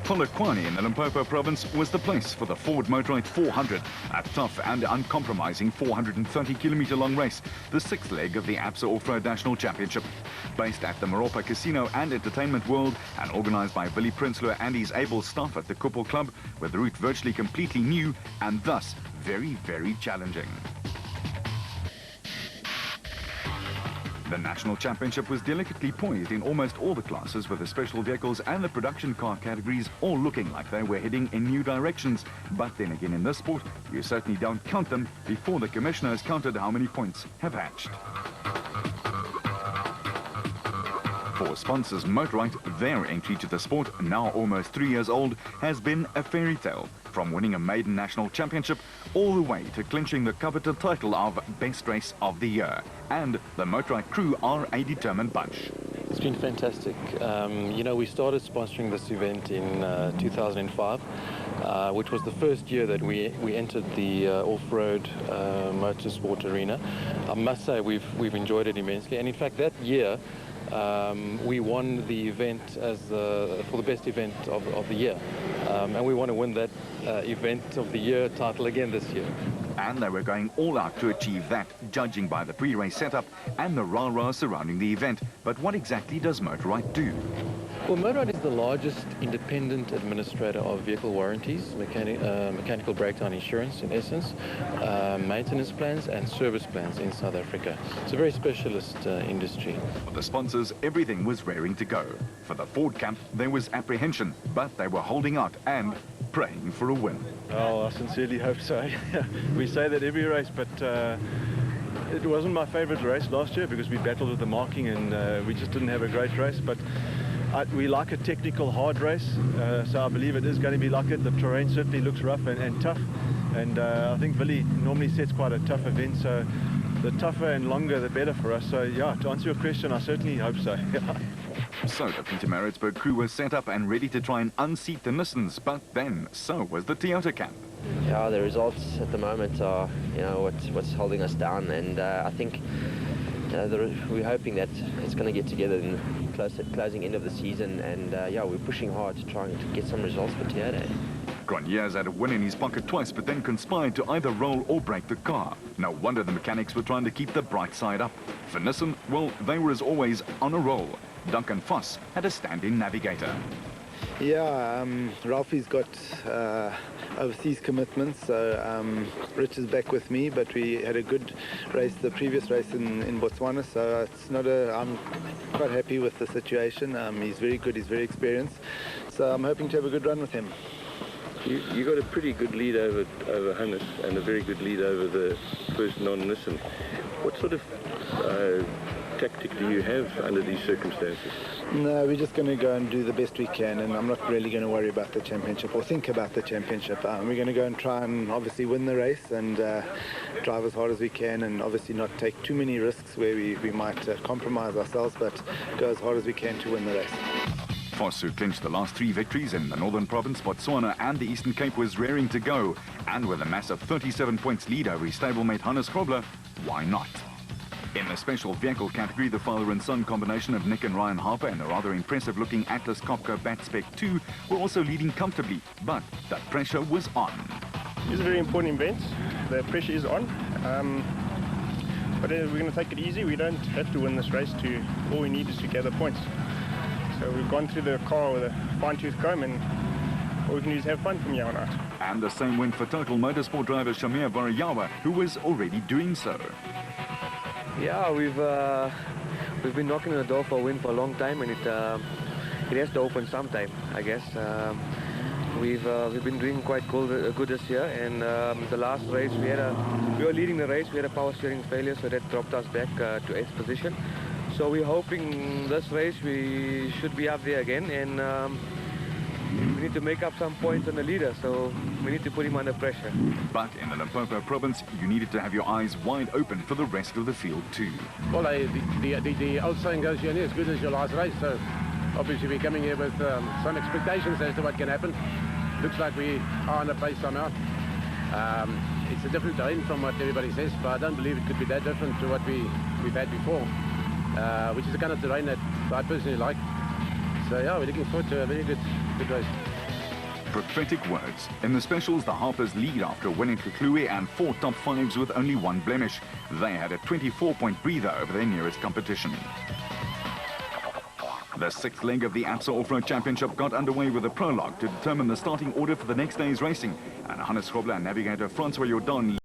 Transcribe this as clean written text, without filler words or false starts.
Polokwane in the Limpopo province was the place for the Ford Motorite 400, a tough and uncompromising 430-kilometre long race, the sixth leg of the ABSA Off-Road National Championship. Based at the Limpopo Casino and Entertainment World and organised by Willie Prinsloo and his able staff at the Limpopo Club, with the route virtually completely new and thus very, very challenging. The National Championship was delicately poised in almost all the classes, with the special vehicles and the production car categories all looking like they were heading in new directions. But then again, in this sport, you certainly don't count them before the commissioner has counted how many points have hatched. For sponsors Motorite, their entry to the sport, now almost 3 years old, has been a fairy tale. From winning a maiden national championship all the way to clinching the coveted title of Best Race of the Year. And the Motorite crew are a determined bunch. It's been fantastic. You know, we started sponsoring this event in 2005, which was the first year that we entered the off-road motorsport arena. I must say we've enjoyed it immensely, and in fact that year we won the event as for the best event of the year, and we want to win that event of the year title again this year. And they were going all out to achieve that, judging by the pre-race setup and the rah-rah surrounding the event. But what exactly does Motorite do? Well, Motorite is the largest independent administrator of vehicle warranties, mechanical breakdown insurance in essence, maintenance plans and service plans in South Africa. It's a very specialist industry. For the sponsors, everything was raring to go. For the Ford camp, there was apprehension, but they were holding out and praying for a win. Oh, I sincerely hope so. We say that every race, but it wasn't my favourite race last year because we battled with the marking and we just didn't have a great race. But we like a technical, hard race, so I believe it is going to be like it. The terrain certainly looks rough and tough, and I think Willie normally sets quite a tough event, so the tougher and longer the better for us. So yeah, to answer your question, I certainly hope so. So the Peter Maritzburg crew was set up and ready to try and unseat the Nissans, but then so was the Toyota camp. Yeah, the results at the moment are, you know, what's holding us down, and I think we're hoping that it's going to get together in the closing end of the season, and yeah, we're pushing hard to try and get some results for Toyota. Graniers had a win in his pocket twice, but then conspired to either roll or break the car. No wonder the mechanics were trying to keep the bright side up. For Nissan, well, they were as always on a roll. Duncan Foss had a stand-in navigator. Yeah, Ralphie's got overseas commitments, so Rich is back with me, but we had a good race, the previous race in Botswana, so it's not I'm quite happy with the situation. He's very good, he's very experienced, so I'm hoping to have a good run with him. You got a pretty good lead over Hannes and a very good lead over the first non-Nissan. What sort of tactic do you have under these circumstances? No, we're just going to go and do the best we can, and I'm not really going to worry about the championship or think about the championship. We're going to go and try and obviously win the race and drive as hard as we can, and obviously not take too many risks where we might compromise ourselves, but go as hard as we can to win the race. Foss, who clinched the last 3 victories in the Northern Province, Botswana and the Eastern Cape, was raring to go, and with a massive 37 points lead over his stablemate Hannes Grobler, why not? In the special vehicle category, the father and son combination of Nick and Ryan Harper and the rather impressive-looking Atlas Copco Bat Spec 2 were also leading comfortably, but the pressure was on. It's a very important event. The pressure is on, but we're going to take it easy. We don't have to win this race. All we need is to gather points. So we've gone through the car with a fine-tooth comb, and all we can do is have fun from here on out. And the same went for Total Motorsport driver Shamir Varayawa, who was already doing so. Yeah, we've been knocking on the door for a win for a long time, and it has to open sometime, I guess. We've been doing quite good this year, and the last race we were leading the race. We had a power steering failure, so that dropped us back to 8th position. So we're hoping this race we should be up there again, and we need to make up some points on the leader, so we need to put him under pressure. But in the Limpopo province, you needed to have your eyes wide open for the rest of the field too. Well, the old saying goes, you're only as good as your last race, so obviously we're coming here with some expectations as to what can happen. Looks like we are on a pace somehow. It's a different terrain from what everybody says, but I don't believe it could be that different to what we've had before, which is the kind of terrain that I personally like. So yeah, we're looking forward to a very good race. Prophetic words. In the specials, the Harpers lead after winning Kluwe and 4 top 5s with only 1 blemish. They had a 24-point breather over their nearest competition. The 6th leg of the ABSA Off-Road Championship got underway with a prologue to determine the starting order for the next day's racing. And Hannes Grobler and navigator Francois Jordan